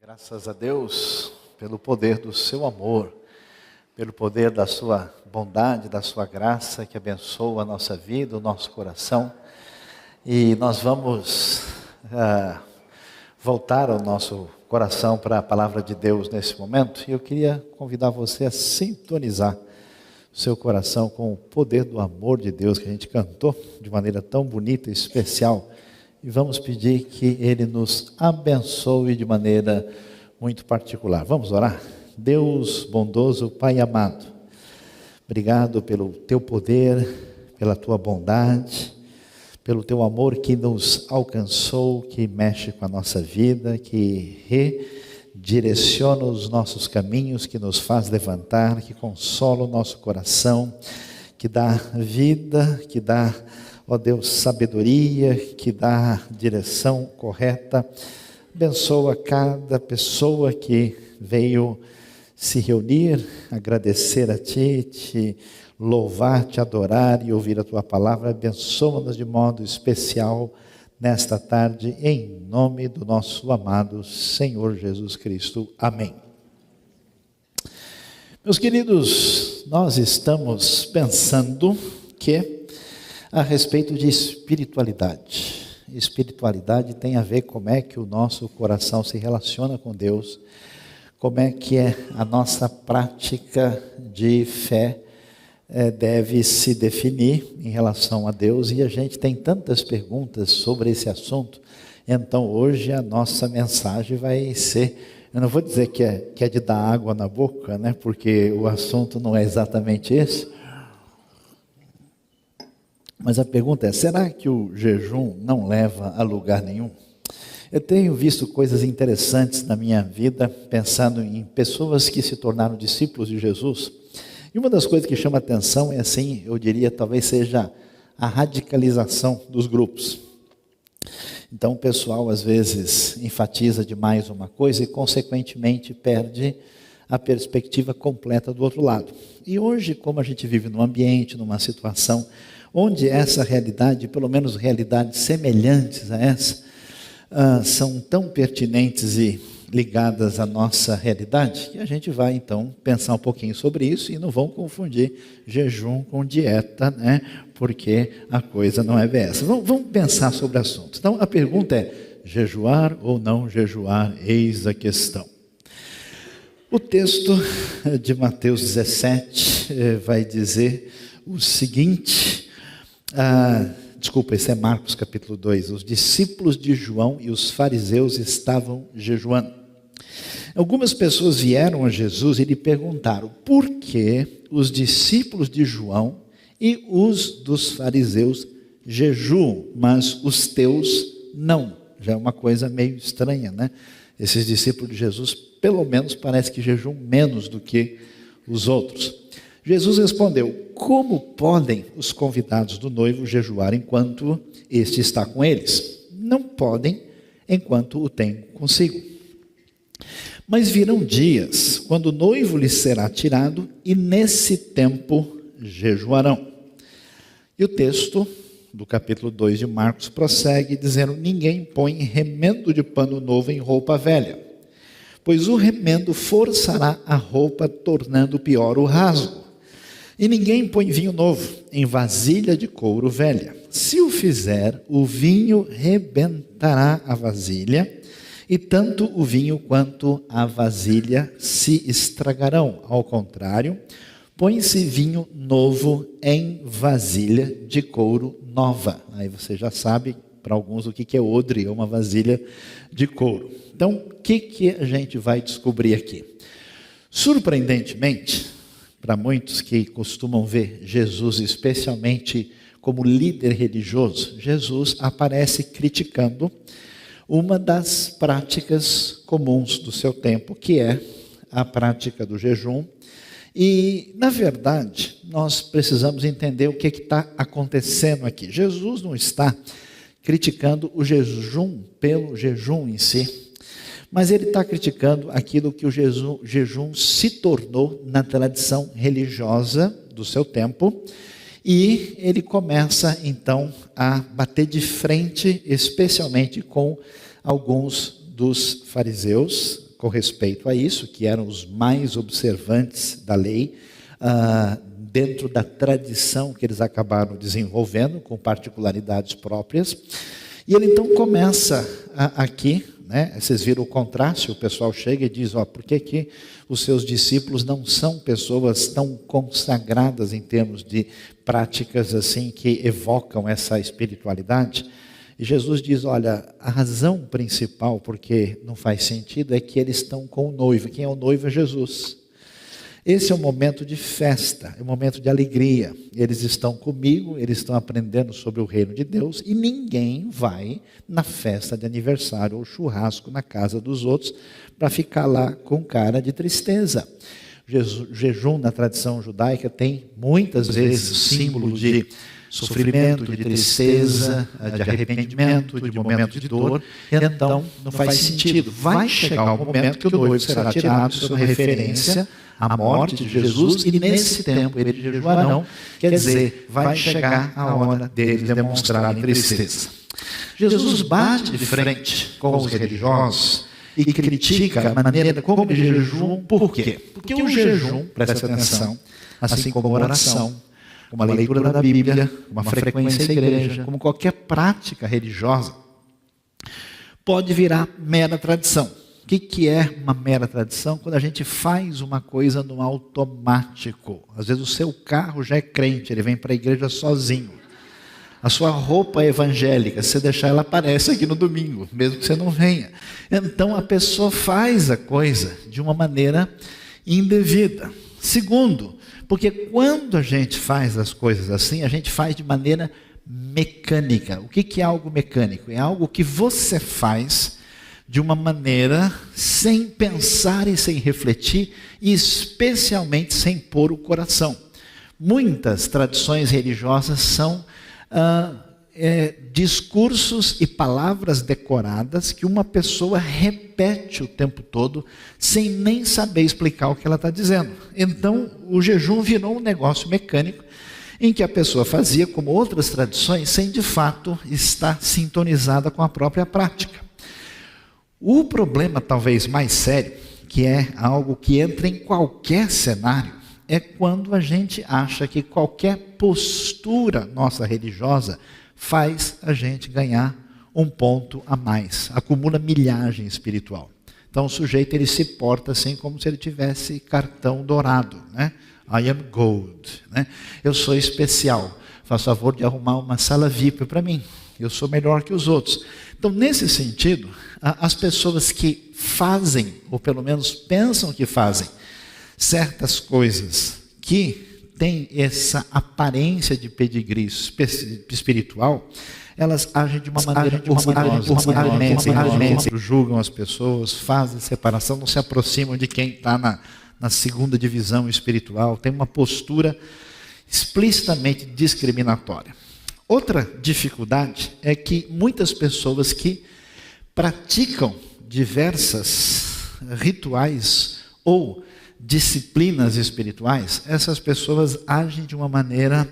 Graças a Deus pelo poder do seu amor, pelo poder da sua bondade, da sua graça que abençoa a nossa vida, o nosso coração. E nós vamos voltar ao nosso coração para a palavra de Deus nesse momento. E eu queria convidar você a sintonizar o seu coração com o poder do amor de Deus que a gente cantou de maneira tão bonita e especial. E vamos pedir que Ele nos abençoe de maneira muito particular. Vamos orar? Deus bondoso, Pai amado, obrigado pelo Teu poder, pela Tua bondade, pelo Teu amor que nos alcançou, que mexe com a nossa vida, que redireciona os nossos caminhos, que nos faz levantar, que consola o nosso coração, que dá vida, que dá, ó Deus, sabedoria, que dá direção correta. Abençoa cada pessoa que veio se reunir, agradecer a Ti, Te louvar, Te adorar e ouvir a Tua palavra. Abençoa-nos de modo especial nesta tarde, em nome do nosso amado Senhor Jesus Cristo. Amém. Meus queridos, nós estamos pensando a respeito de espiritualidade. Espiritualidade tem a ver como é que o nosso coração se relaciona com Deus, como é que a nossa prática de fé deve se definir em relação a Deus, e a gente tem tantas perguntas sobre esse assunto. Então hoje a nossa mensagem vai ser, eu não vou dizer que é de dar água na boca, né? Porque o assunto não é exatamente esse. Mas a pergunta é, será que o jejum não leva a lugar nenhum? Eu tenho visto coisas interessantes na minha vida, pensando em pessoas que se tornaram discípulos de Jesus. E uma das coisas que chama atenção é assim, eu diria, talvez seja a radicalização dos grupos. Então o pessoal às vezes enfatiza demais uma coisa e consequentemente perde a perspectiva completa do outro lado. E hoje, como a gente vive num ambiente, numa situação onde essa realidade, pelo menos realidades semelhantes a essa, são tão pertinentes e ligadas à nossa realidade, que a gente vai então pensar um pouquinho sobre isso e não vão confundir jejum com dieta, né? Porque a coisa não é bem essa. Vamos pensar sobre o assunto. Então a pergunta é, jejuar ou não jejuar? Eis a questão. O texto de Mateus 17 vai dizer o seguinte, esse é Marcos capítulo 2, os discípulos de João e os fariseus estavam jejuando. Algumas pessoas vieram a Jesus e lhe perguntaram, por que os discípulos de João e os dos fariseus jejuam, mas os teus não? Já é uma coisa meio estranha, né? Esses discípulos de Jesus, pelo menos, parece que jejuam menos do que os outros. Jesus respondeu, como podem os convidados do noivo jejuar enquanto este está com eles? Não podem enquanto o tem consigo. Mas virão dias quando o noivo lhes será tirado e nesse tempo jejuarão. E o texto do capítulo 2 de Marcos prossegue dizendo, ninguém põe remendo de pano novo em roupa velha, pois o remendo forçará a roupa, tornando pior o rasgo. E ninguém põe vinho novo em vasilha de couro velha. Se o fizer, o vinho rebentará a vasilha, e tanto o vinho quanto a vasilha se estragarão. Ao contrário, põe-se vinho novo em vasilha de couro nova. Aí você já sabe, para alguns, o que é odre, é uma vasilha de couro. Então, o que a gente vai descobrir aqui? Surpreendentemente, para muitos que costumam ver Jesus especialmente como líder religioso, Jesus aparece criticando uma das práticas comuns do seu tempo, que é a prática do jejum. E, na verdade, nós precisamos entender o que está acontecendo aqui. Jesus não está criticando o jejum pelo jejum em si, mas ele está criticando aquilo que o jejum se tornou na tradição religiosa do seu tempo, e ele começa então a bater de frente, especialmente com alguns dos fariseus, com respeito a isso, que eram os mais observantes da lei, dentro da tradição que eles acabaram desenvolvendo, com particularidades próprias. E ele então começa aqui, né? Vocês viram o contraste, o pessoal chega e diz, por que os seus discípulos não são pessoas tão consagradas em termos de práticas assim que evocam essa espiritualidade? E Jesus diz, olha, a razão principal porque não faz sentido é que eles estão com o noivo. Quem é o noivo é Jesus. Esse é um momento de festa, é um momento de alegria. Eles estão comigo, eles estão aprendendo sobre o reino de Deus e ninguém vai na festa de aniversário ou churrasco na casa dos outros para ficar lá com cara de tristeza. O jejum na tradição judaica tem muitas vezes símbolo de sofrimento, de tristeza, de arrependimento, de momento de dor. Então não faz sentido. Vai chegar o momento que o noivo será tirado, isso é uma referência à morte de Jesus, e nesse tempo eles jejuarão, quer dizer, vai chegar a hora deles demonstrarem tristeza. Jesus bate de frente com os religiosos e critica a maneira como eles jejuam. Por quê? Porque o jejum, presta atenção, assim como a oração, como a leitura da Bíblia, uma frequência à igreja, como qualquer prática religiosa, pode virar mera tradição. O que é uma mera tradição? Quando a gente faz uma coisa no automático. Às vezes o seu carro já é crente, ele vem para a igreja sozinho. A sua roupa é evangélica, se você deixar ela aparece aqui no domingo, mesmo que você não venha. Então a pessoa faz a coisa de uma maneira indevida. Segundo, porque quando a gente faz as coisas assim, a gente faz de maneira mecânica. O que é algo mecânico? É algo que você faz de uma maneira sem pensar e sem refletir, e especialmente sem pôr o coração. Muitas tradições religiosas são discursos e palavras decoradas que uma pessoa repete o tempo todo sem nem saber explicar o que ela está dizendo. Então o jejum virou um negócio mecânico em que a pessoa fazia como outras tradições sem de fato estar sintonizada com a própria prática. O problema talvez mais sério, que é algo que entra em qualquer cenário, é quando a gente acha que qualquer postura nossa religiosa faz a gente ganhar um ponto a mais, acumula milhagem espiritual. Então o sujeito ele se porta assim como se ele tivesse cartão dourado, né? I am gold, né? Eu sou especial, faço favor de arrumar uma sala VIP para mim, eu sou melhor que os outros. Então nesse sentido, as pessoas que fazem, ou pelo menos pensam que fazem, certas coisas que têm essa aparência de pedigree espiritual, elas agem de uma maneira orgulhosa, julgam as pessoas, fazem separação, não se aproximam de quem está na segunda divisão espiritual, tem uma postura explicitamente discriminatória. Outra dificuldade é que muitas pessoas que praticam diversas rituais ou disciplinas espirituais, essas pessoas agem de uma maneira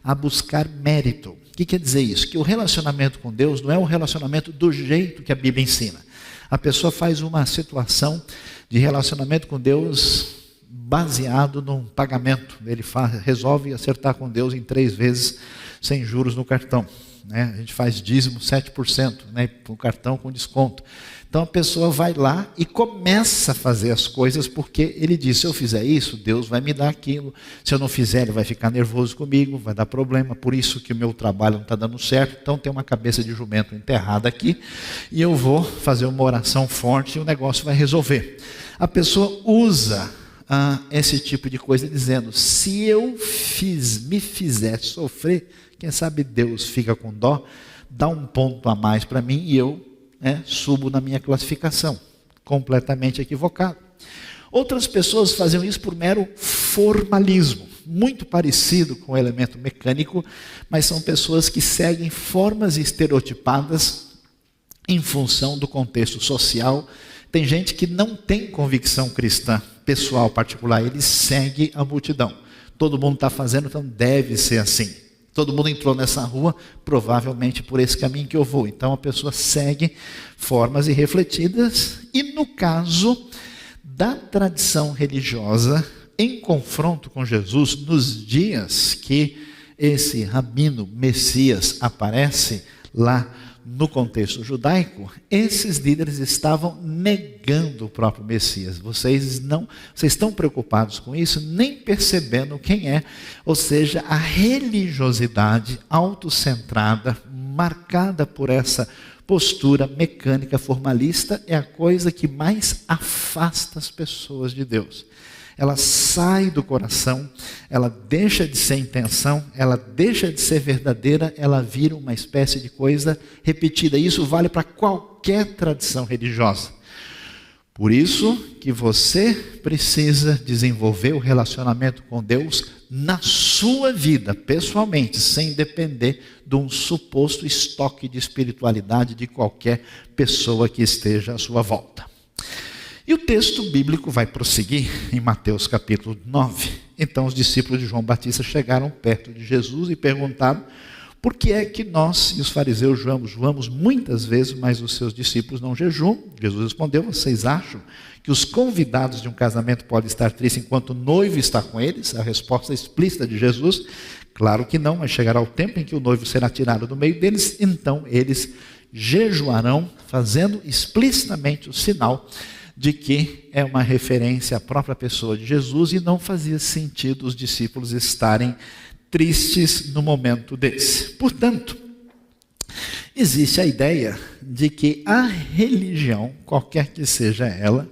a buscar mérito. O que quer dizer isso? Que o relacionamento com Deus não é um relacionamento do jeito que a Bíblia ensina. A pessoa faz uma situação de relacionamento com Deus baseado num pagamento. Ele resolve acertar com Deus em 3 vezes sem juros no cartão. A gente faz dízimo 7%, com cartão com desconto. Então a pessoa vai lá e começa a fazer as coisas porque ele diz, se eu fizer isso, Deus vai me dar aquilo. Se eu não fizer, ele vai ficar nervoso comigo, vai dar problema, por isso que o meu trabalho não está dando certo. Então tem uma cabeça de jumento enterrada aqui e eu vou fazer uma oração forte e o negócio vai resolver. A pessoa usa esse tipo de coisa dizendo, se eu me fizer sofrer, quem sabe Deus fica com dó, dá um ponto a mais para mim e eu subo na minha classificação. Completamente equivocado. Outras pessoas faziam isso por mero formalismo, muito parecido com o elemento mecânico, mas são pessoas que seguem formas estereotipadas em função do contexto social. Tem gente que não tem convicção cristã pessoal particular, ele segue a multidão. Todo mundo está fazendo, então deve ser assim. Todo mundo entrou nessa rua, provavelmente por esse caminho que eu vou. Então a pessoa segue formas irrefletidas. E no caso da tradição religiosa, em confronto com Jesus, nos dias que esse rabino Messias aparece lá no contexto judaico, esses líderes estavam negando o próprio Messias. Vocês estão preocupados com isso, nem percebendo quem é. Ou seja, a religiosidade autocentrada, marcada por essa postura mecânica formalista, é a coisa que mais afasta as pessoas de Deus. Ela sai do coração, ela deixa de ser intenção, ela deixa de ser verdadeira, ela vira uma espécie de coisa repetida. Isso vale para qualquer tradição religiosa. Por isso que você precisa desenvolver o relacionamento com Deus na sua vida, pessoalmente, sem depender de um suposto estoque de espiritualidade de qualquer pessoa que esteja à sua volta. E o texto bíblico vai prosseguir em Mateus capítulo 9. Então os discípulos de João Batista chegaram perto de Jesus e perguntaram: por que é que nós e os fariseus jejuamos muitas vezes, mas os seus discípulos não jejuam? Jesus respondeu: vocês acham que os convidados de um casamento podem estar tristes enquanto o noivo está com eles? A resposta explícita de Jesus: claro que não, mas chegará o tempo em que o noivo será tirado do meio deles, então eles jejuarão, fazendo explicitamente o sinal de que é uma referência à própria pessoa de Jesus, e não fazia sentido os discípulos estarem tristes no momento desse. Portanto, existe a ideia de que a religião, qualquer que seja ela,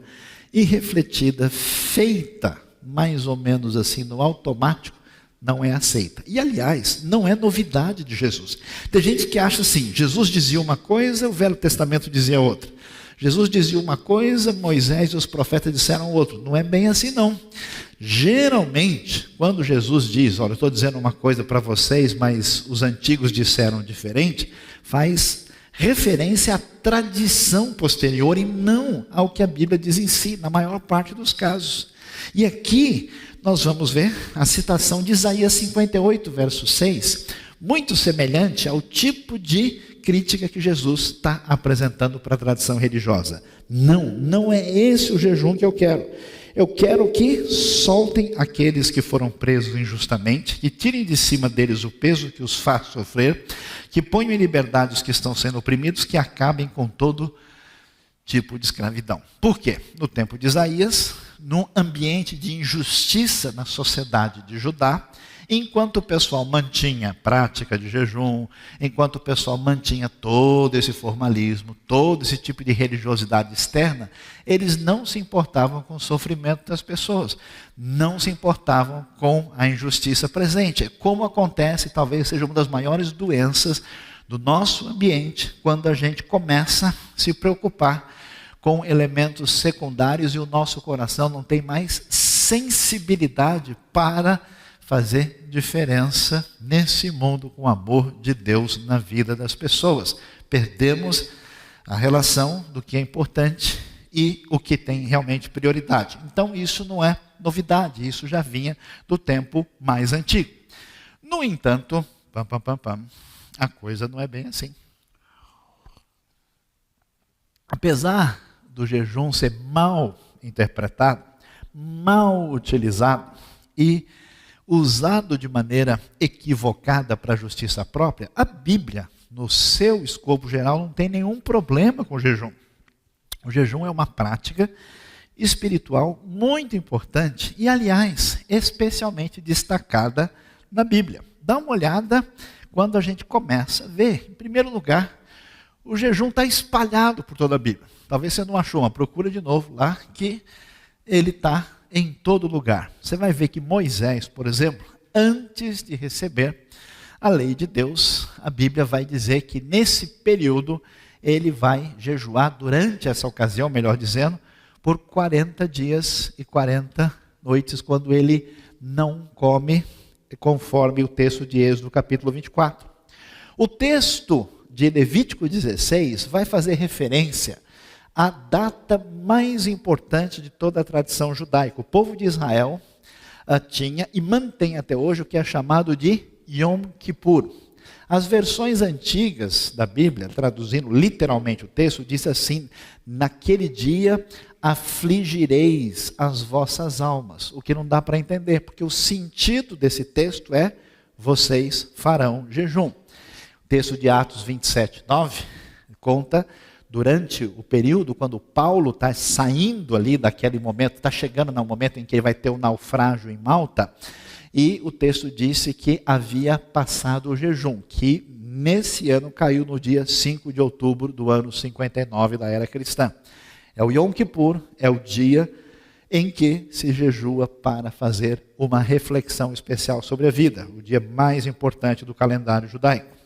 irrefletida, feita mais ou menos assim no automático, não é aceita. E aliás, não é novidade de Jesus. Tem gente que acha assim: Jesus dizia uma coisa, o Velho Testamento dizia outra. Jesus dizia uma coisa, Moisés e os profetas disseram outra. Não é bem assim não. Geralmente, quando Jesus diz: olha, eu estou dizendo uma coisa para vocês, mas os antigos disseram diferente, faz referência à tradição posterior e não ao que a Bíblia diz em si, na maior parte dos casos. E aqui nós vamos ver a citação de Isaías 58, verso 6, muito semelhante ao tipo de crítica que Jesus está apresentando para a tradição religiosa. Não é esse o jejum que eu quero. Eu quero que soltem aqueles que foram presos injustamente, que tirem de cima deles o peso que os faz sofrer, que ponham em liberdade os que estão sendo oprimidos, que acabem com todo tipo de escravidão. Por quê? No tempo de Isaías, num ambiente de injustiça na sociedade de Judá, enquanto o pessoal mantinha a prática de jejum, enquanto o pessoal mantinha todo esse formalismo, todo esse tipo de religiosidade externa, eles não se importavam com o sofrimento das pessoas, não se importavam com a injustiça presente. Como acontece, talvez seja uma das maiores doenças do nosso ambiente, quando a gente começa a se preocupar com elementos secundários e o nosso coração não tem mais sensibilidade para fazer diferença nesse mundo com o amor de Deus na vida das pessoas. Perdemos a relação do que é importante e o que tem realmente prioridade. Então isso não é novidade, isso já vinha do tempo mais antigo. No entanto, a coisa não é bem assim. Apesar do jejum ser mal interpretado, mal utilizado e usado de maneira equivocada para a justiça própria, a Bíblia, no seu escopo geral, não tem nenhum problema com o jejum. O jejum é uma prática espiritual muito importante e, aliás, especialmente destacada na Bíblia. Dá uma olhada quando a gente começa a ver. Em primeiro lugar, o jejum está espalhado por toda a Bíblia. Talvez você não achou, mas procura de novo lá que ele está em todo lugar. Você vai ver que Moisés, por exemplo, antes de receber a lei de Deus, a Bíblia vai dizer que nesse período ele vai jejuar durante essa ocasião, melhor dizendo, por 40 dias e 40 noites, quando ele não come, conforme o texto de Êxodo capítulo 24. O texto de Levítico 16 vai fazer referência à data mais importante de toda a tradição judaica. O povo de Israel tinha e mantém até hoje o que é chamado de Yom Kippur. As versões antigas da Bíblia, traduzindo literalmente o texto, diz assim: naquele dia afligireis as vossas almas. O que não dá para entender, porque o sentido desse texto é: vocês farão jejum. O texto de Atos 27, 9, conta durante o período quando Paulo está saindo ali daquele momento, está chegando no momento em que ele vai ter o naufrágio em Malta, e o texto disse que havia passado o jejum, que nesse ano caiu no dia 5 de outubro do ano 59 da era cristã. É o Yom Kippur, é o dia em que se jejua para fazer uma reflexão especial sobre a vida, o dia mais importante do calendário judaico.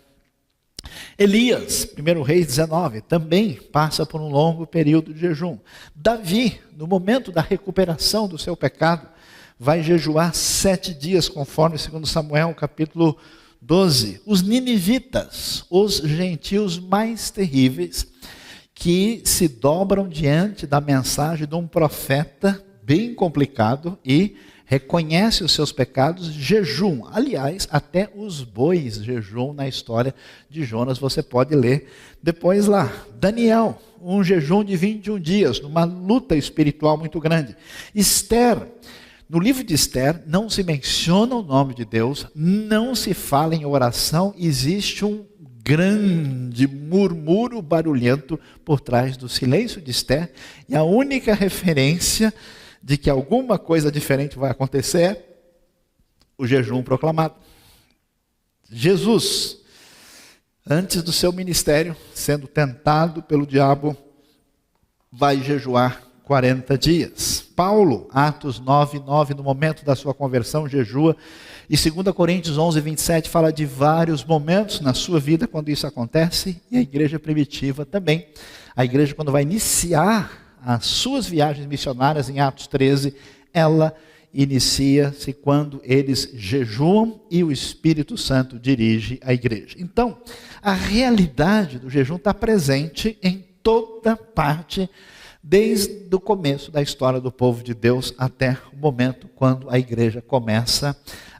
Elias, 1 Reis 19, também passa por um longo período de jejum. Davi, no momento da recuperação do seu pecado, vai jejuar 7 dias, conforme 2 Samuel, capítulo 12. Os ninivitas, os gentios mais terríveis, que se dobram diante da mensagem de um profeta bem complicado e reconhece os seus pecados, jejum. Aliás, até os bois jejum na história de Jonas, você pode ler depois lá. Daniel, um jejum de 21 dias, numa luta espiritual muito grande. Esther, no livro de Esther, não se menciona o nome de Deus, não se fala em oração, existe um grande murmúrio barulhento por trás do silêncio de Esther, e a única referência de que alguma coisa diferente vai acontecer é o jejum proclamado. Jesus, antes do seu ministério, sendo tentado pelo diabo, vai jejuar 40 dias. Paulo, Atos 9, 9, no momento da sua conversão, jejua. E 2 Coríntios 11, 27, fala de vários momentos na sua vida quando isso acontece. E a igreja primitiva também. A igreja, quando vai iniciar as suas viagens missionárias, em Atos 13, ela inicia-se quando eles jejuam e o Espírito Santo dirige a igreja. Então, a realidade do jejum está presente em toda parte, desde o começo da história do povo de Deus até o momento quando a igreja começa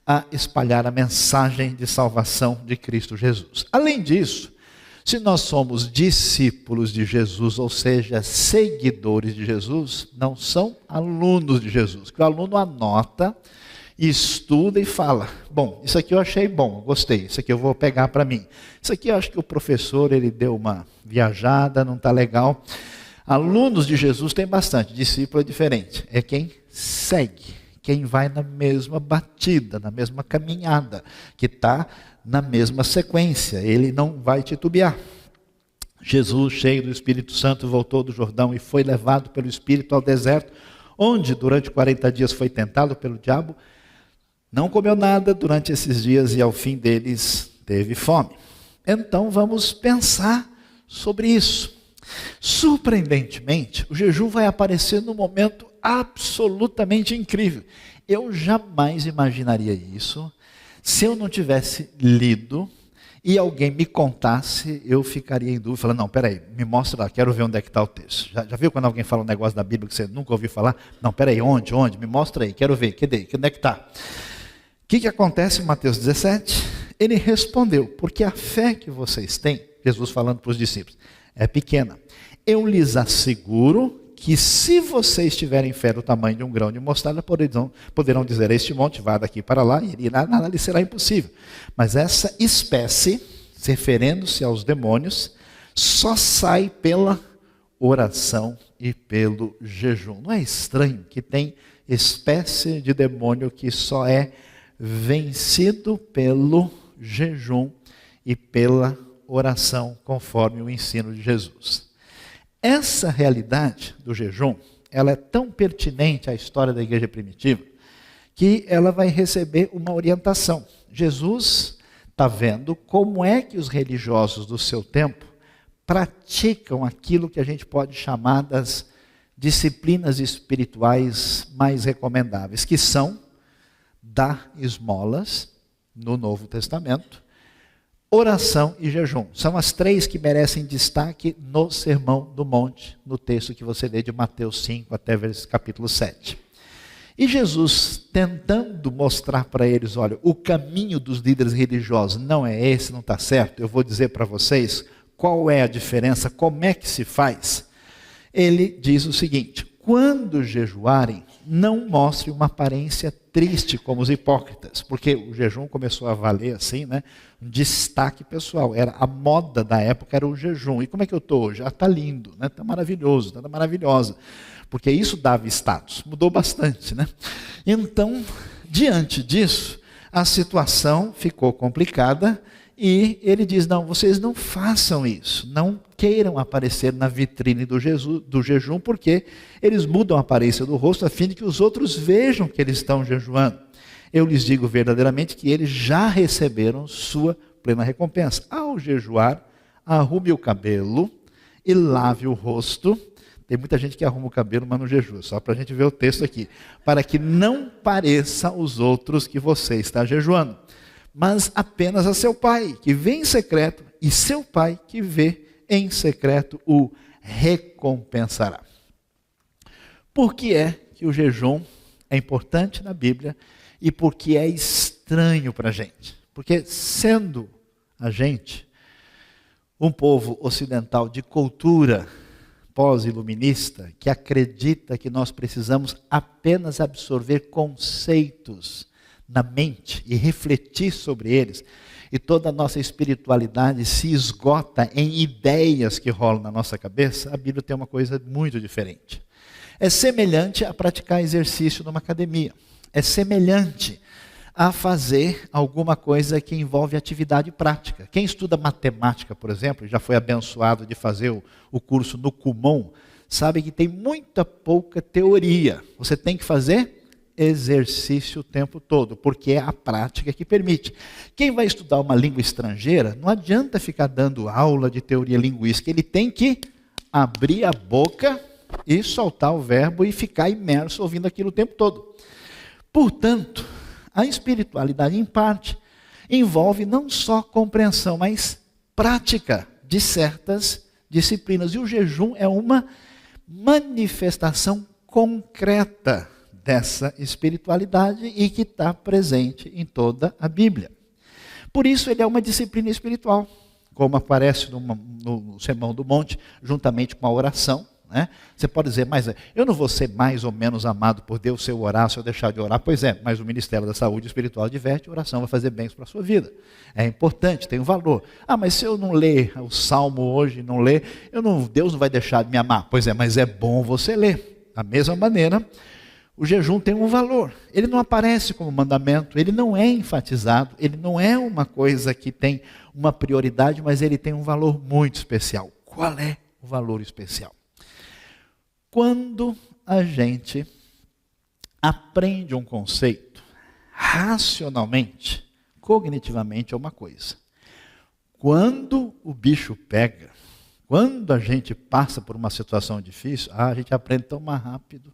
a espalhar a mensagem de salvação de Cristo Jesus. Além disso, se nós somos discípulos de Jesus, ou seja, seguidores de Jesus, não são alunos de Jesus, que o aluno anota, estuda e fala: bom, isso aqui eu achei bom, gostei, isso aqui eu vou pegar para mim. Isso aqui eu acho que o professor ele deu uma viajada, não está legal. Alunos de Jesus tem bastante, discípulo é diferente, é quem segue, quem vai na mesma batida, na mesma caminhada, que está na mesma sequência, ele não vai titubear. Jesus, cheio do Espírito Santo, voltou do Jordão e foi levado pelo Espírito ao deserto, onde durante 40 dias foi tentado pelo diabo, não comeu nada durante esses dias e ao fim deles teve fome. Então vamos pensar sobre isso. Surpreendentemente, o jejum vai aparecer num momento absolutamente incrível. Eu jamais imaginaria isso. Se eu não tivesse lido e alguém me contasse, eu ficaria em dúvida, falando: não, peraí, me mostra lá, quero ver onde é que está o texto. Já viu quando alguém fala um negócio da Bíblia que você nunca ouviu falar? Não, peraí, onde? Me mostra aí, quero ver, cadê? Onde é que está? O que acontece em Mateus 17? Ele respondeu: porque a fé que vocês têm, Jesus falando para os discípulos, é pequena. Eu lhes asseguro que se vocês tiverem fé do tamanho de um grão de mostarda, poderão dizer a este monte: vá daqui para lá, e nada lhe será impossível. Mas essa espécie, referindo-se aos demônios, só sai pela oração e pelo jejum. Não é estranho que tem espécie de demônio que só é vencido pelo jejum e pela oração, conforme o ensino de Jesus. Essa realidade do jejum, ela é tão pertinente à história da igreja primitiva, que ela vai receber uma orientação. Jesus está vendo como é que os religiosos do seu tempo praticam aquilo que a gente pode chamar das disciplinas espirituais mais recomendáveis, que são dar esmolas no Novo Testamento, oração e jejum. São as três que merecem destaque no Sermão do Monte, no texto que você lê de Mateus 5 até capítulo 7. E Jesus, tentando mostrar para eles, olha, o caminho dos líderes religiosos não é esse, não está certo, eu vou dizer para vocês qual é a diferença, como é que se faz. Ele diz o seguinte: quando jejuarem, não mostre uma aparência triste como os hipócritas, porque o jejum começou a valer assim, né? Um destaque pessoal, era a moda da época, era o jejum. E como é que eu estou hoje? Ah, está lindo, né? Está maravilhoso, está maravilhosa, porque isso dava status, mudou bastante, né? Então, diante disso, a situação ficou complicada e ele diz: não, vocês não façam isso, não queiram aparecer na vitrine do jejum, porque eles mudam a aparência do rosto a fim de que os outros vejam que eles estão jejuando. Eu lhes digo verdadeiramente que eles já receberam sua plena recompensa. Ao jejuar, arrume o cabelo e lave o rosto. Tem muita gente que arruma o cabelo, mas não jejua, só para a gente ver o texto aqui. Para que não pareça aos outros que você está jejuando, mas apenas a seu pai, que vê em secreto, e seu pai, que vê em secreto, o recompensará. Por que é que o jejum é importante na Bíblia e por que é estranho para a gente? Porque sendo a gente um povo ocidental de cultura pós-iluminista, que acredita que nós precisamos apenas absorver conceitos na mente e refletir sobre eles, e toda a nossa espiritualidade se esgota em ideias que rolam na nossa cabeça, a Bíblia tem uma coisa muito diferente. É semelhante a praticar exercício numa academia, é semelhante a fazer alguma coisa que envolve atividade prática. Quem estuda matemática, por exemplo, já foi abençoado de fazer o curso no Kumon, sabe que tem muita pouca teoria. Você tem que fazer exercício o tempo todo, porque é a prática que permite. Quem vai estudar uma língua estrangeira, não adianta ficar dando aula de teoria linguística, ele tem que abrir a boca e soltar o verbo e ficar imerso ouvindo aquilo o tempo todo. Portanto, a espiritualidade, em parte, envolve não só compreensão, mas prática de certas disciplinas. E o jejum é uma manifestação concreta dessa espiritualidade e que está presente em toda a Bíblia. Por isso ele é uma disciplina espiritual, como aparece no Sermão do Monte, juntamente com a oração, né? Você pode dizer, mas eu não vou ser mais ou menos amado por Deus se eu orar, se eu deixar de orar. Pois é, mas o Ministério da Saúde Espiritual adverte, a oração vai fazer bem para a sua vida. É importante, tem um valor. Ah, mas se eu não ler o Salmo hoje, não ler, Deus não vai deixar de me amar. Pois é, mas é bom você ler. Da mesma maneira, o jejum tem um valor. Ele não aparece como mandamento, ele não é enfatizado, ele não é uma coisa que tem uma prioridade, mas ele tem um valor muito especial. Qual é o valor especial? Quando a gente aprende um conceito racionalmente, cognitivamente é uma coisa. Quando o bicho pega, quando a gente passa por uma situação difícil, a gente aprende tão mais rápido.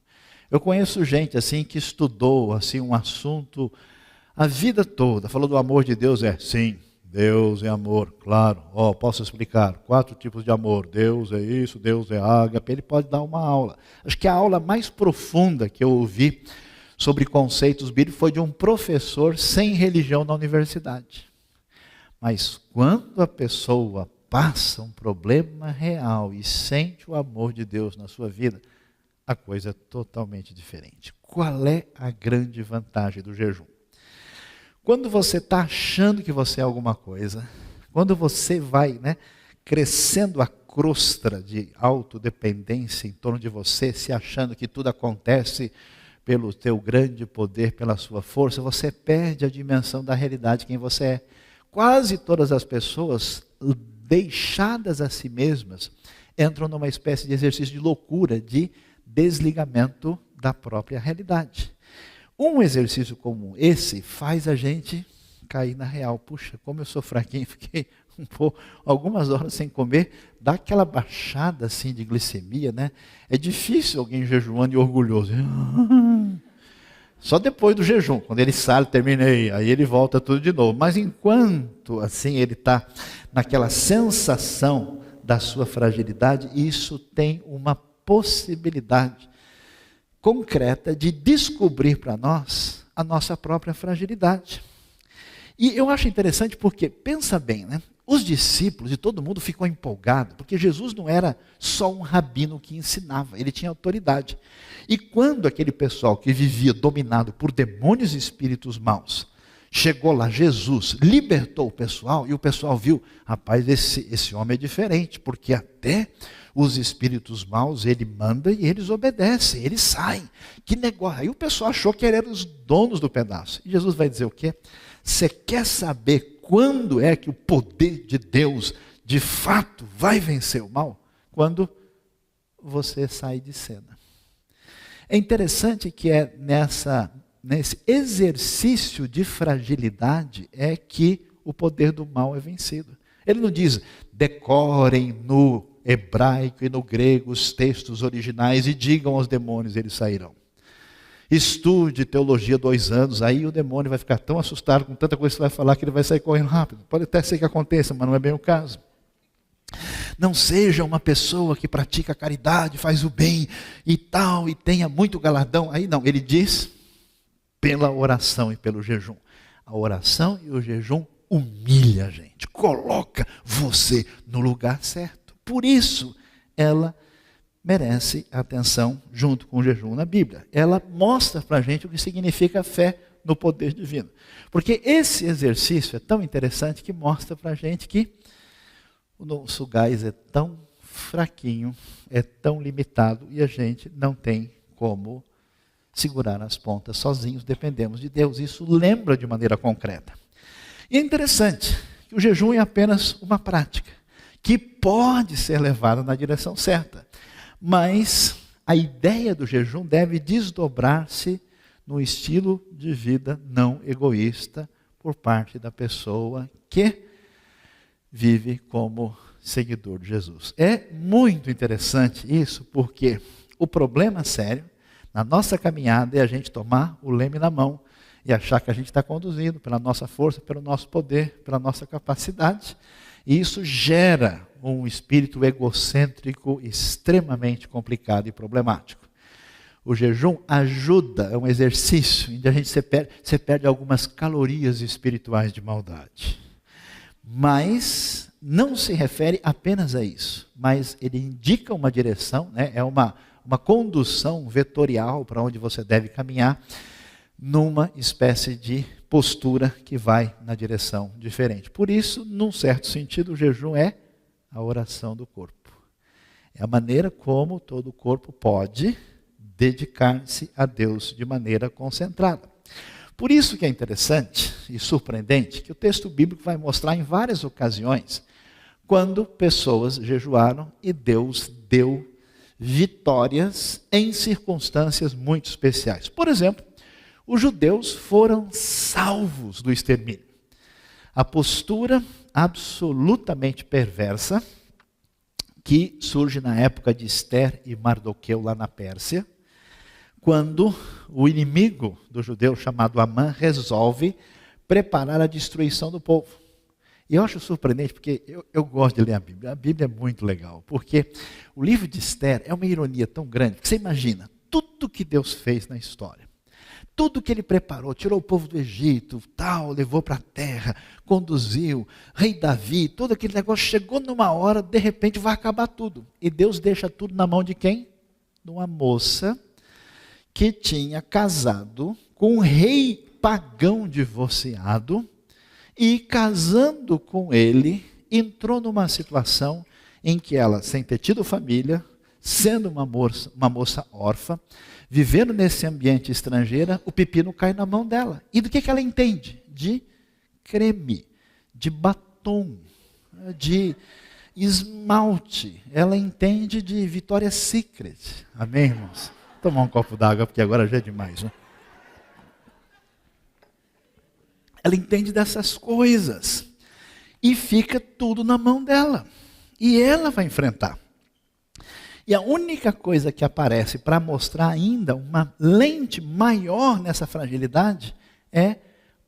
Eu conheço gente assim que estudou assim um assunto a vida toda, falou do amor de Deus, sim, Deus é amor, claro. Posso explicar, 4 tipos de amor, Deus é isso, Deus é ágape, ele pode dar uma aula. Acho que a aula mais profunda que eu ouvi sobre conceitos bíblicos foi de um professor sem religião na universidade. Mas quando a pessoa passa um problema real e sente o amor de Deus na sua vida, a coisa é totalmente diferente. Qual é a grande vantagem do jejum? Quando você está achando que você é alguma coisa, quando você vai crescendo a crosta de autodependência em torno de você, se achando que tudo acontece pelo teu grande poder, pela sua força, você perde a dimensão da realidade de quem você é. Quase todas as pessoas, deixadas a si mesmas, entram numa espécie de exercício de loucura, de desligamento da própria realidade. Um exercício como esse faz a gente cair na real. Puxa, como eu sou fraquinho, fiquei algumas horas sem comer, dá aquela baixada assim de glicemia, né? É difícil alguém jejuando e orgulhoso. Só depois do jejum, quando ele sai, terminei, aí ele volta tudo de novo. Mas enquanto assim ele está naquela sensação da sua fragilidade, isso tem uma possibilidade concreta de descobrir para nós a nossa própria fragilidade. E eu acho interessante porque, pensa bem, né? Os discípulos e todo mundo ficou empolgado, porque Jesus não era só um rabino que ensinava, ele tinha autoridade. E quando aquele pessoal que vivia dominado por demônios e espíritos maus, chegou lá, Jesus libertou o pessoal, e o pessoal viu, rapaz, esse homem é diferente, porque até os espíritos maus, ele manda e eles obedecem, eles saem. Que negócio! Aí o pessoal achou que eram os donos do pedaço. E Jesus vai dizer o quê? Você quer saber quando é que o poder de Deus, de fato, vai vencer o mal? Quando você sai de cena. É interessante que é nesse exercício de fragilidade é que o poder do mal é vencido. Ele não diz, decorem no hebraico e no grego os textos originais e digam aos demônios, eles sairão. Estude teologia 2 anos, aí o demônio vai ficar tão assustado com tanta coisa que você vai falar que ele vai sair correndo rápido. Pode até ser que aconteça, mas não é bem o caso. Não seja uma pessoa que pratica caridade, faz o bem e tal, e tenha muito galardão. Aí não, ele diz, pela oração e pelo jejum. A oração e o jejum humilha a gente, coloca você no lugar certo. Por isso, ela merece atenção junto com o jejum na Bíblia. Ela mostra para a gente o que significa fé no poder divino. Porque esse exercício é tão interessante que mostra para a gente que o nosso gás é tão fraquinho, é tão limitado e a gente não tem como segurar as pontas sozinhos, dependemos de Deus. Isso lembra de maneira concreta. E é interessante que o jejum é apenas uma prática que pode ser levada na direção certa. Mas a ideia do jejum deve desdobrar-se no estilo de vida não egoísta por parte da pessoa que vive como seguidor de Jesus. É muito interessante isso, porque o problema sério na nossa caminhada é a gente tomar o leme na mão e achar que a gente está conduzindo pela nossa força, pelo nosso poder, pela nossa capacidade. E isso gera um espírito egocêntrico extremamente complicado e problemático. O jejum ajuda, é um exercício em que você perde algumas calorias espirituais de maldade. Mas não se refere apenas a isso, mas ele indica uma direção, né? É uma condução vetorial para onde você deve caminhar, numa espécie de postura que vai na direção diferente. Por isso, num certo sentido, o jejum é a oração do corpo. É a maneira como todo o corpo pode dedicar-se a Deus de maneira concentrada. Por isso que é interessante e surpreendente que o texto bíblico vai mostrar em várias ocasiões quando pessoas jejuaram e Deus deu vitórias em circunstâncias muito especiais. Por exemplo, os judeus foram salvos do extermínio. A postura absolutamente perversa que surge na época de Ester e Mardoqueu lá na Pérsia, quando o inimigo do judeu chamado Amã resolve preparar a destruição do povo. E eu acho surpreendente porque eu gosto de ler a Bíblia. A Bíblia é muito legal, porque o livro de Ester é uma ironia tão grande, que você imagina tudo que Deus fez na história. Tudo que ele preparou, tirou o povo do Egito, tal, levou para a terra, conduziu, rei Davi, todo aquele negócio, chegou numa hora, de repente vai acabar tudo. E Deus deixa tudo na mão de quem? De uma moça que tinha casado com um rei pagão divorciado e casando com ele, entrou numa situação em que ela, sem ter tido família, sendo uma moça órfã, vivendo nesse ambiente estrangeiro, o pepino cai na mão dela. E do que ela entende? De creme, de batom, de esmalte. Ela entende de Victoria's Secret. Amém, irmãos? Vou tomar um copo d'água, porque agora já é demais, né? Ela entende dessas coisas. E fica tudo na mão dela. E ela vai enfrentar. E a única coisa que aparece para mostrar ainda uma lente maior nessa fragilidade é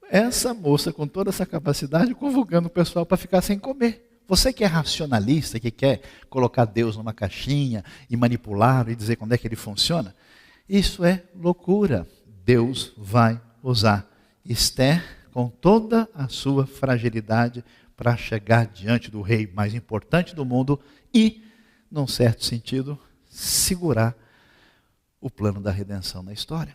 essa moça com toda essa capacidade convocando o pessoal para ficar sem comer. Você que é racionalista, que quer colocar Deus numa caixinha e manipular e dizer quando é que ele funciona, Isso é loucura. Deus vai usar Esther com toda a sua fragilidade para chegar diante do rei mais importante do mundo e, num certo sentido, segurar o plano da redenção na história.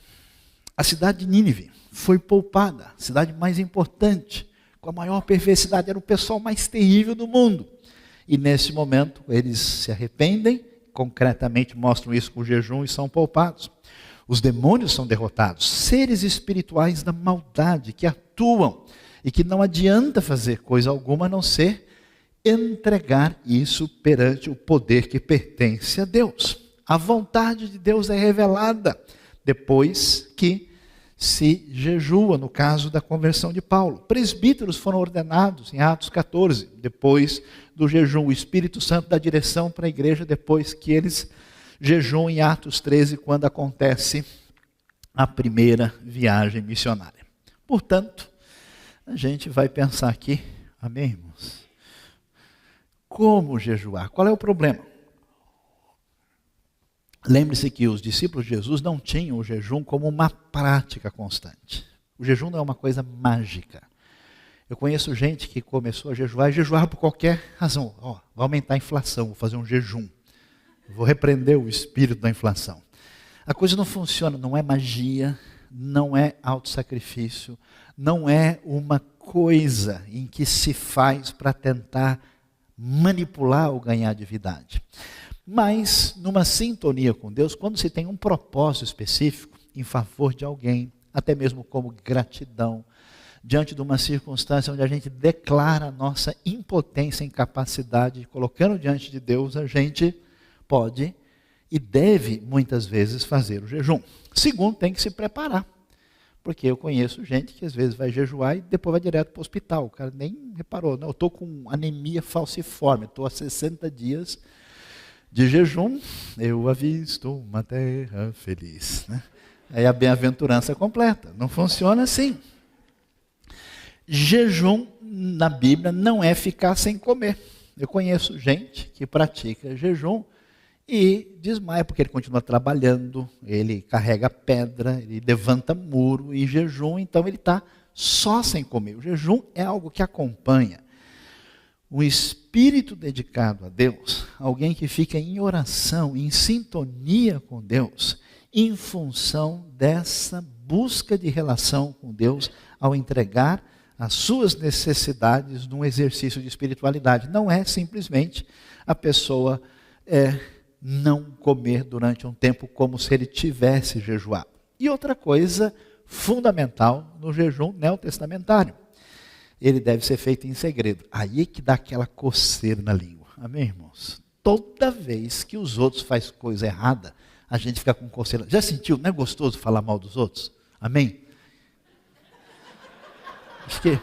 A cidade de Nínive foi poupada, a cidade mais importante, com a maior perversidade, era o pessoal mais terrível do mundo. E nesse momento eles se arrependem, concretamente mostram isso com o jejum e são poupados. Os demônios são derrotados, seres espirituais da maldade que atuam e que não adianta fazer coisa alguma a não ser entregar isso perante o poder que pertence a Deus. A vontade de Deus é revelada depois que se jejua, no caso da conversão de Paulo. Presbíteros foram ordenados em Atos 14, depois do jejum. O Espírito Santo dá direção para a igreja depois que eles jejuam em Atos 13, quando acontece a primeira viagem missionária. Portanto, a gente vai pensar aqui, amém, irmãos? Como jejuar? Qual é o problema? Lembre-se que os discípulos de Jesus não tinham o jejum como uma prática constante. O jejum não é uma coisa mágica. Eu conheço gente que começou a jejuar e jejuar por qualquer razão. Vai aumentar a inflação, vou fazer um jejum. Vou repreender o espírito da inflação. A coisa não funciona, não é magia, não é autossacrifício, não é uma coisa em que se faz para tentar manipular ou ganhar divindade. Mas, numa sintonia com Deus, quando se tem um propósito específico em favor de alguém, até mesmo como gratidão, diante de uma circunstância onde a gente declara a nossa impotência e incapacidade, colocando diante de Deus, a gente pode e deve, muitas vezes, fazer o jejum. Segundo, tem que se preparar. Porque eu conheço gente que às vezes vai jejuar e depois vai direto para o hospital. O cara nem reparou. Não, eu estou com anemia falciforme, estou há 60 dias de jejum, eu avisto uma terra feliz. Né? Aí a bem-aventurança completa. Não funciona assim. Jejum na Bíblia não é ficar sem comer. Eu conheço gente que pratica jejum e desmaia, porque ele continua trabalhando, ele carrega pedra, ele levanta muro em jejum, então ele está só sem comer. O jejum é algo que acompanha um espírito dedicado a Deus, alguém que fica em oração, em sintonia com Deus, em função dessa busca de relação com Deus, ao entregar as suas necessidades num exercício de espiritualidade. Não é simplesmente a pessoa não comer durante um tempo como se ele tivesse jejuado. E outra coisa fundamental no jejum neotestamentário, ele deve ser feito em segredo. Aí é que dá aquela coceira na língua. Amém, irmãos? Toda vez que os outros fazem coisa errada, a gente fica com coceira. Já sentiu? Não é gostoso falar mal dos outros? Amém? Acho que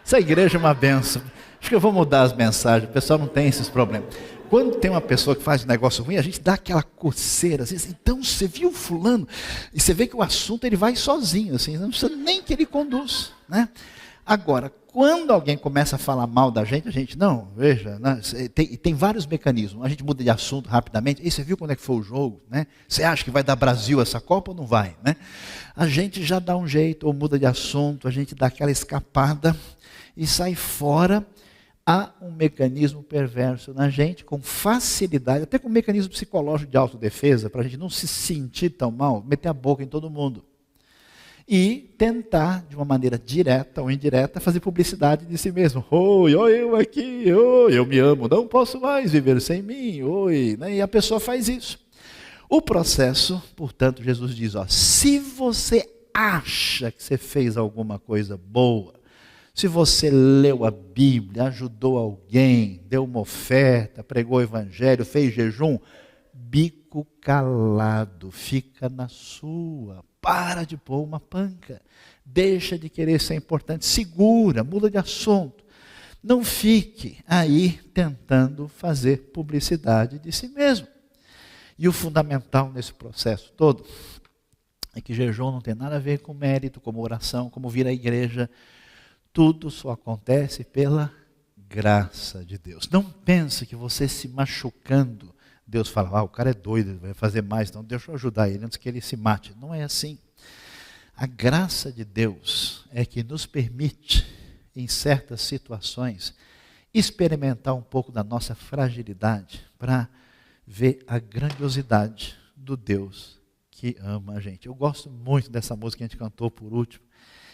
essa igreja é uma benção. Acho que eu vou mudar as mensagens. O pessoal não tem esses problemas. Quando tem uma pessoa que faz um negócio ruim, a gente dá aquela coceira. Assim, então, você viu fulano? E você vê que o assunto ele vai sozinho. Assim, não precisa nem que ele conduz. Né? Agora, quando alguém começa a falar mal da gente, não, veja, né, tem vários mecanismos. A gente muda de assunto rapidamente. E você viu quando é que foi o jogo? Né? Você acha que vai dar Brasil essa Copa ou não vai? Né? A gente já dá um jeito, ou muda de assunto, a gente dá aquela escapada e sai fora. Há um mecanismo perverso na gente, com facilidade, até com um mecanismo psicológico de autodefesa, para a gente não se sentir tão mal, meter a boca em todo mundo. E tentar, de uma maneira direta ou indireta, fazer publicidade de si mesmo. Oi, eu aqui, oi, eu me amo, não posso mais viver sem mim, oi. Né? E a pessoa faz isso. O processo, portanto, Jesus diz, se você acha que você fez alguma coisa boa, se você leu a Bíblia, ajudou alguém, deu uma oferta, pregou o evangelho, fez jejum, bico calado, fica na sua. Para de pôr uma panca. Deixa de querer ser importante. Segura, muda de assunto. Não fique aí tentando fazer publicidade de si mesmo. E o fundamental nesse processo todo é que jejum não tem nada a ver com mérito, como oração, como vir à igreja. Tudo só acontece pela graça de Deus. Não pense que você se machucando Deus fala, o cara é doido, ele vai fazer mais, então deixa eu ajudar ele antes que ele se mate. Não é assim. A graça de Deus é que nos permite, em certas situações, experimentar um pouco da nossa fragilidade para ver a grandiosidade do Deus que ama a gente. Eu gosto muito dessa música que a gente cantou por último.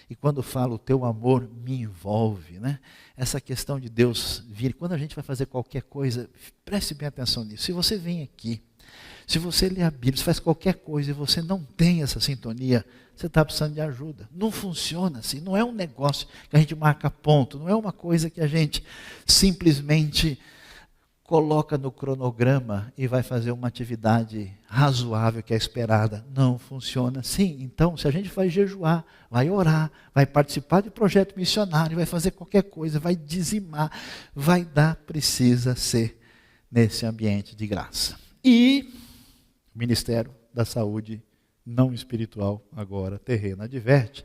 E quando falo, o teu amor me envolve, né? Essa questão de Deus vir. Quando a gente vai fazer qualquer coisa, preste bem atenção nisso. Se você vem aqui, se você lê a Bíblia, se faz qualquer coisa e você não tem essa sintonia, você está precisando de ajuda. Não funciona assim, não é um negócio que a gente marca ponto, não é uma coisa que a gente simplesmente coloca no cronograma e vai fazer uma atividade razoável que é esperada. Não funciona assim. Então, se a gente vai jejuar, vai orar, vai participar de projeto missionário, vai fazer qualquer coisa, vai dizimar, vai dar, precisa ser nesse ambiente de graça. E o Ministério da Saúde não espiritual, agora terreno, adverte,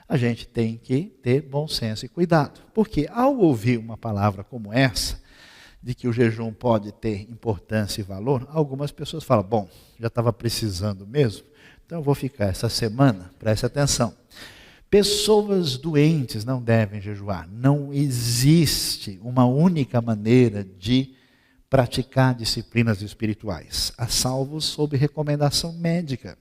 a gente tem que ter bom senso e cuidado. Porque ao ouvir uma palavra como essa, de que o jejum pode ter importância e valor, algumas pessoas falam, bom, já estava precisando mesmo, então eu vou ficar essa semana, preste atenção. Pessoas doentes não devem jejuar. Não existe uma única maneira de praticar disciplinas espirituais, a salvo sob recomendação médica.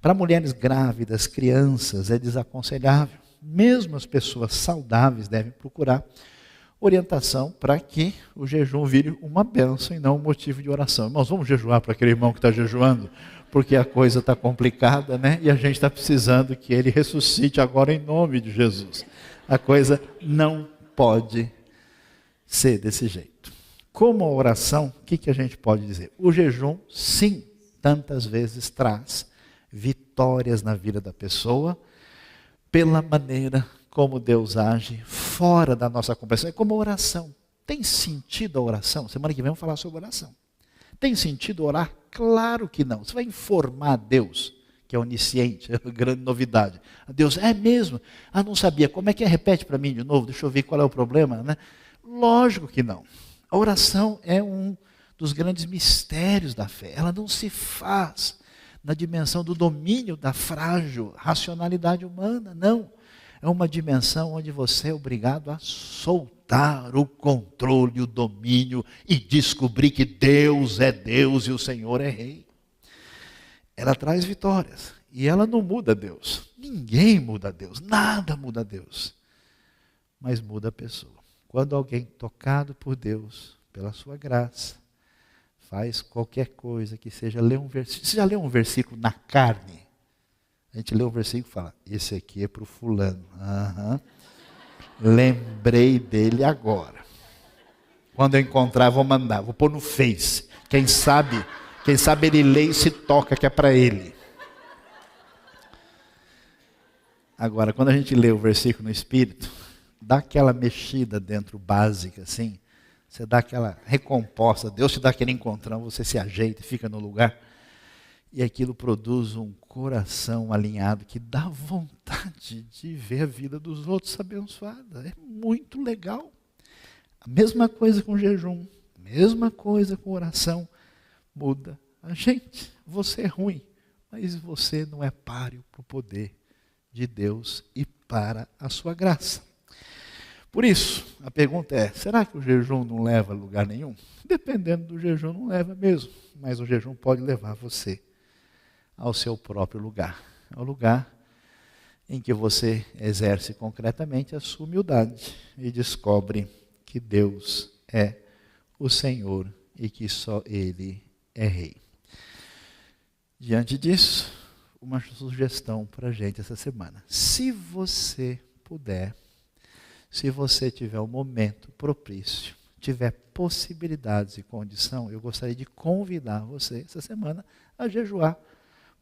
Para mulheres grávidas, crianças, é desaconselhável. Mesmo as pessoas saudáveis devem procurar orientação para que o jejum vire uma bênção e não um motivo de oração. Irmãos, vamos jejuar para aquele irmão que está jejuando, porque a coisa está complicada, né? E a gente está precisando que ele ressuscite agora em nome de Jesus. A coisa não pode ser desse jeito. Como a oração, o que a gente pode dizer? O jejum, sim, tantas vezes traz vitórias na vida da pessoa, pela maneira como Deus age fora da nossa compreensão. É como a oração. Tem sentido a oração? Semana que vem vamos falar sobre oração. Tem sentido orar? Claro que não. Você vai informar a Deus, que é onisciente, é uma grande novidade. A Deus, é mesmo? Não sabia. Como é que é? Repete para mim de novo, deixa eu ver qual é o problema, né? Lógico que não. A oração é um dos grandes mistérios da fé. Ela não se faz na dimensão do domínio da frágil racionalidade humana, não. É uma dimensão onde você é obrigado a soltar o controle, o domínio e descobrir que Deus é Deus e o Senhor é Rei. Ela traz vitórias e ela não muda Deus. Ninguém muda Deus, nada muda Deus. Mas muda a pessoa. Quando alguém tocado por Deus, pela sua graça, faz qualquer coisa que seja ler um versículo. Você já leu um versículo na carne? A gente lê um versículo e fala, esse aqui é para o fulano. Lembrei dele agora. Quando eu encontrar, vou mandar, vou pôr no Face. Quem sabe ele lê e se toca que é para ele. Agora, quando a gente lê o versículo no Espírito, dá aquela mexida dentro básica, assim, você dá aquela recomposta, Deus te dá aquele encontrão, você se ajeita e fica no lugar. E aquilo produz um coração alinhado que dá vontade de ver a vida dos outros abençoada. É muito legal. A mesma coisa com jejum, mesma coisa com oração. Muda a gente. Você é ruim, mas você não é páreo para o poder de Deus e para a sua graça. Por isso, a pergunta é, será que o jejum não leva a lugar nenhum? Dependendo do jejum, não leva mesmo. Mas o jejum pode levar você ao seu próprio lugar. Ao lugar em que você exerce concretamente a sua humildade e descobre que Deus é o Senhor e que só Ele é Rei. Diante disso, uma sugestão para a gente essa semana. Se você puder, se você tiver um momento propício, tiver possibilidades e condição, eu gostaria de convidar você essa semana a jejuar.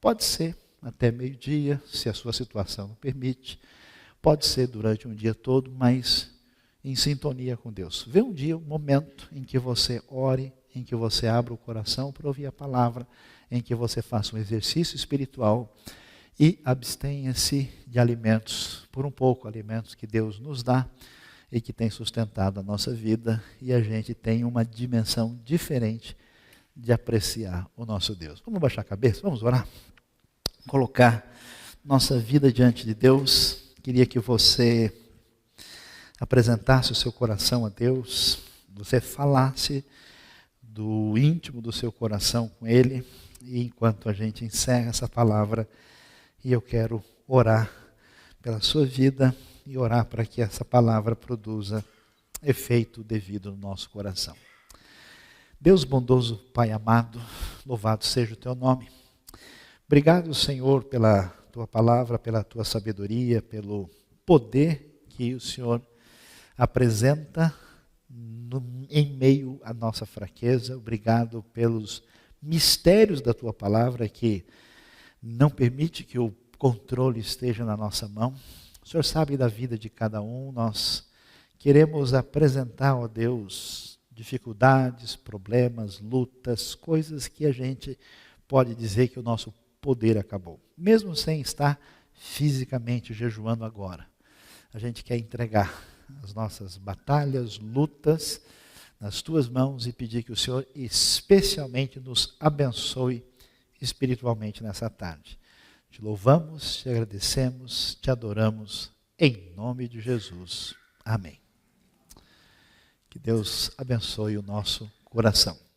Pode ser até meio-dia, se a sua situação não permite. Pode ser durante um dia todo, mas em sintonia com Deus. Vê um dia, um momento em que você ore, em que você abra o coração para ouvir a palavra, em que você faça um exercício espiritual e abstenha-se de alimentos, por um pouco, alimentos que Deus nos dá e que tem sustentado a nossa vida, e a gente tem uma dimensão diferente de apreciar o nosso Deus. Vamos baixar a cabeça, vamos orar, colocar nossa vida diante de Deus. Queria que você apresentasse o seu coração a Deus, você falasse do íntimo do seu coração com Ele, e enquanto a gente encerra essa palavra, e eu quero orar pela sua vida e orar para que essa palavra produza efeito devido no nosso coração. Deus bondoso, Pai amado, louvado seja o teu nome. Obrigado, Senhor, pela tua palavra, pela tua sabedoria, pelo poder que o Senhor apresenta em meio à nossa fraqueza. Obrigado pelos mistérios da tua palavra que não permite que o controle esteja na nossa mão. O Senhor sabe da vida de cada um. Nós queremos apresentar, ó Deus, dificuldades, problemas, lutas, coisas que a gente pode dizer que o nosso poder acabou. Mesmo sem estar fisicamente jejuando agora, a gente quer entregar as nossas batalhas, lutas nas tuas mãos e pedir que o Senhor especialmente nos abençoe espiritualmente nessa tarde. Te louvamos, te agradecemos, te adoramos, em nome de Jesus. Amém. Que Deus abençoe o nosso coração.